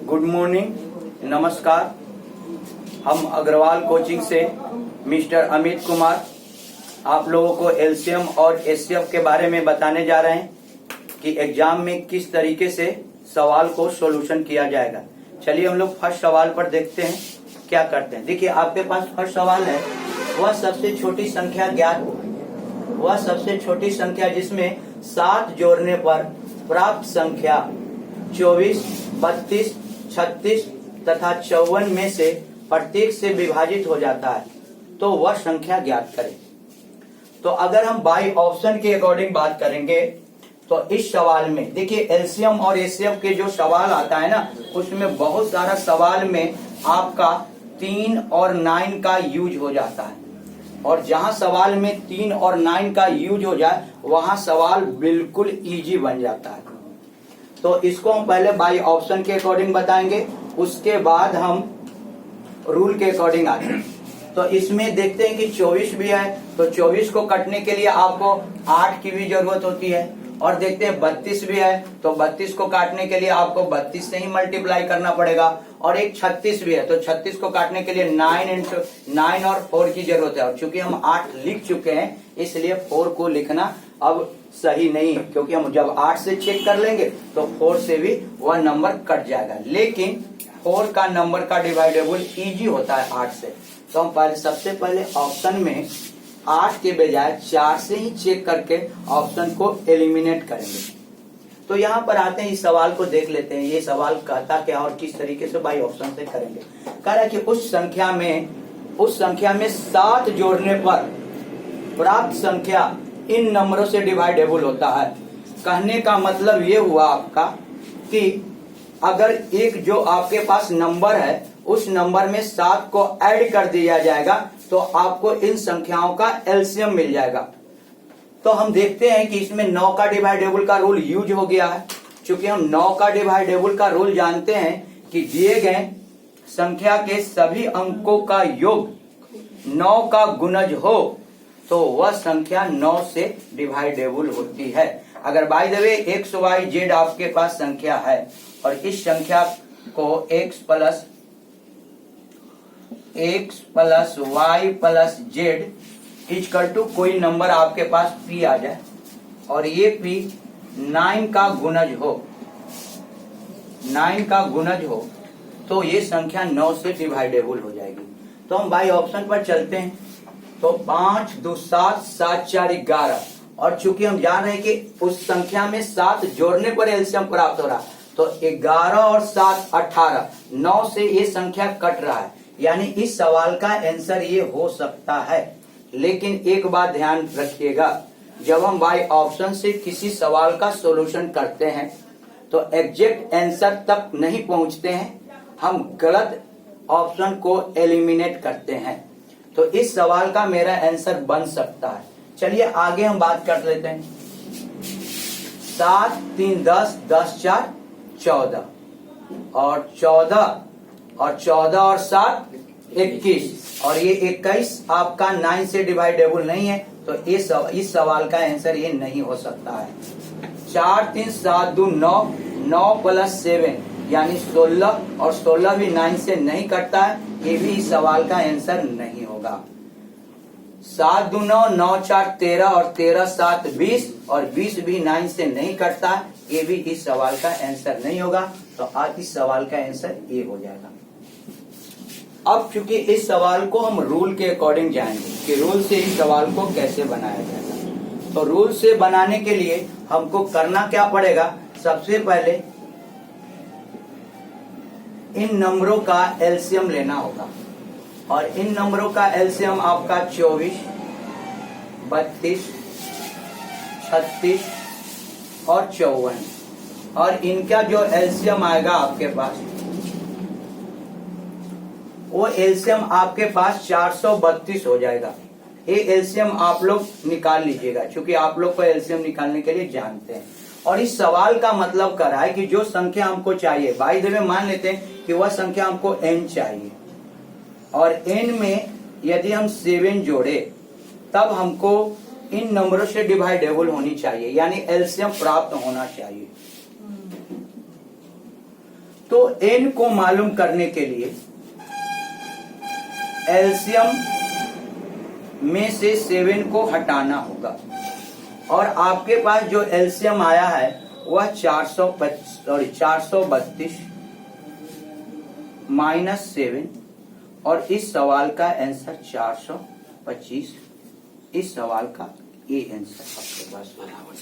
Good morning, नमस्कार। हम Agarwal coaching से मिस्टर अमित कुमार आप लोगों को एलसीएम और एचसीएफ के बारे में बताने जा रहे हैं कि एग्जाम में किस तरीके से सवाल को सॉल्यूशन किया जाएगा। चलिए हम लोग फर्स्ट सवाल पर देखते हैं क्या करते हैं। देखिए आपके पास फर्स्ट सवाल है, वह सबसे छोटी संख्या ज्ञात, वह सबसे छोटी संख्या जिसमें 7 जोड़ने पर प्राप्त संख्या 24, 32, 36 तथा 54 में से प्रत्येक से विभाजित हो जाता है, तो वह संख्या ज्ञात करें। तो अगर हम बाई ऑप्शन के अकॉर्डिंग बात करेंगे तो इस सवाल में देखिए एलसीएम और एचसीएफ के जो सवाल आता है ना, उसमें बहुत सारा सवाल में आपका 3 और 9 का यूज हो जाता है, और जहां सवाल में 3 और 9 का यूज हो जाए वहां सवाल बिल्कुल इजी बन जाता है। तो इसको हम पहले बाई ऑप्शन के अकॉर्डिंग बताएंगे, उसके बाद हम रूल के अकॉर्डिंग आते हैं। तो इसमें देखते हैं कि 24 भी है, तो 24 को कटने के लिए आपको 8 की भी जरूरत होती है। और देखते हैं 32 भी है, तो 32 को काटने के लिए आपको 32 से ही मल्टीप्लाई करना पड़ेगा। और एक 36 भी है, तो 36 को काटने के लिए 9 और 4 की जरूरत है। और चूंकि हम 8 लिख चुके हैं इसलिए 4 को लिखना अब सही नहीं है, क्योंकि हम जब 8 से चेक कर लेंगे तो 4 से भी वह नंबर कट जाएगा। लेकिन 4 का नंबर का डिवाइडेबल इजी होता है 8 से। तो हम सबसे पहले ऑप्शन में 8 के बजाय 4 से ही चेक करके ऑप्शन को एलिमिनेट करेंगे। तो यहाँ पर आते हैं, इस सवाल को देख लेते हैं। ये सवाल कहता क्या और किस तरीके से बाई ऑप्शन से करेंगे। कह रहा है कि उस संख्या में 7 जोड़ने पर प्राप्त संख्या इन नंबरों से डिवाइडेबल होता है। कहने का मतलब ये हुआ आपका कि अगर एक जो आपके पास नंबर है उस नंबर में 7 को ऐड कर दिया जाएगा तो आपको इन संख्याओं का एलसीएम मिल जाएगा। तो हम देखते हैं कि इसमें 9 का डिवाइडेबल का रूल यूज हो गया है। चूंकि हम 9 का डिवाइडेबल का रूल जानते हैं कि दिए गए संख्या के सभी अंकों का योग 9 का गुणज हो तो वह संख्या 9 से डिवाइडेबल होती है। अगर by the way x y z आपके पास संख्या है और इस संख्या को x plus y plus z equal to कोई नंबर आपके पास p आ जाए और ये p 9 का गुणज हो तो ये संख्या 9 से डिवाइडेबल हो जाएगी। तो हम बाई ऑप्शन पर चलते हैं। तो 5 2 7 7 4 11, और चूंकि हम जान रहे हैं कि उस संख्या में 7 जोड़ने पर एलसीएम प्राप्त हो रहा, तो 11 और 7 18, 9 से ये संख्या कट रहा है, यानी इस सवाल का आंसर ये हो सकता है। लेकिन एक बात ध्यान रखिएगा, जब हम बाई ऑप्शन से किसी सवाल का सॉल्यूशन करते हैं तो एग्जैक्ट आंसर तक नहीं पहुंचते हैं, हम गलत ऑप्शन को एलिमिनेट करते हैं। तो इस सवाल का मेरा आंसर बन सकता है। चलिए आगे हम बात कर लेते हैं। 7 3 10 10 4 14 और 14 और 7 21, और ये 21 आपका 9 से डिवाइडेबल नहीं है, तो इस सवाल का आंसर ये नहीं हो सकता है। 4 3 7 2 9, 9 प्लस 7 यानी 16, और 16 भी 9 से नहीं कटता है, ये भी इस सवाल का आंसर नहीं होगा। 7 2 9, 9 4 13 और 13 7 20, और 20 भी 9 से नहीं कटता है, ये भी इस सवाल का आंसर नहीं होगा। तो आज इस सवाल का आंसर ये हो जाएगा। अब चूंकि इस सवाल को हम रूल के अकॉर्डिंग जानेंगे कि रूल से इस सवाल को कैसे बनाया जाएगा। तो रूल से बनाने के लिए हमको करना क्या पड़ेगा, सबसे पहले इन नंबरों का एलसीएम लेना होगा, और इन नंबरों का एलसीएम आपका 24, 32, 36 और 54, और इनका जो एलसीएम आएगा आपके पास, वो एलसीएम आपके पास 432 हो जाएगा। ये एलसीएम आप लोग निकाल लीजिएगा, क्योंकि आप लोग को एलसीएम निकालने के लिए जानते हैं। और इस सवाल का मतलब कर रहा है कि जो संख्या हमको चाहिए, बाय द वे मान लेते हैं कि वह संख्या हमको n चाहिए, और n में यदि हम 7 जोड़े तब हमको इन नंबरों से डिवाइडेबल होनी चाहिए, यानी एलसीएम प्राप्त होना चाहिए। तो n को मालूम करने के लिए एलसीएम में से 7 को हटाना होगा और आपके पास जो एलसीएम आया है वह 432 माइनस 7 और इस सवाल का आंसर 425। इस सवाल का ये आंसर आपके पास बराबर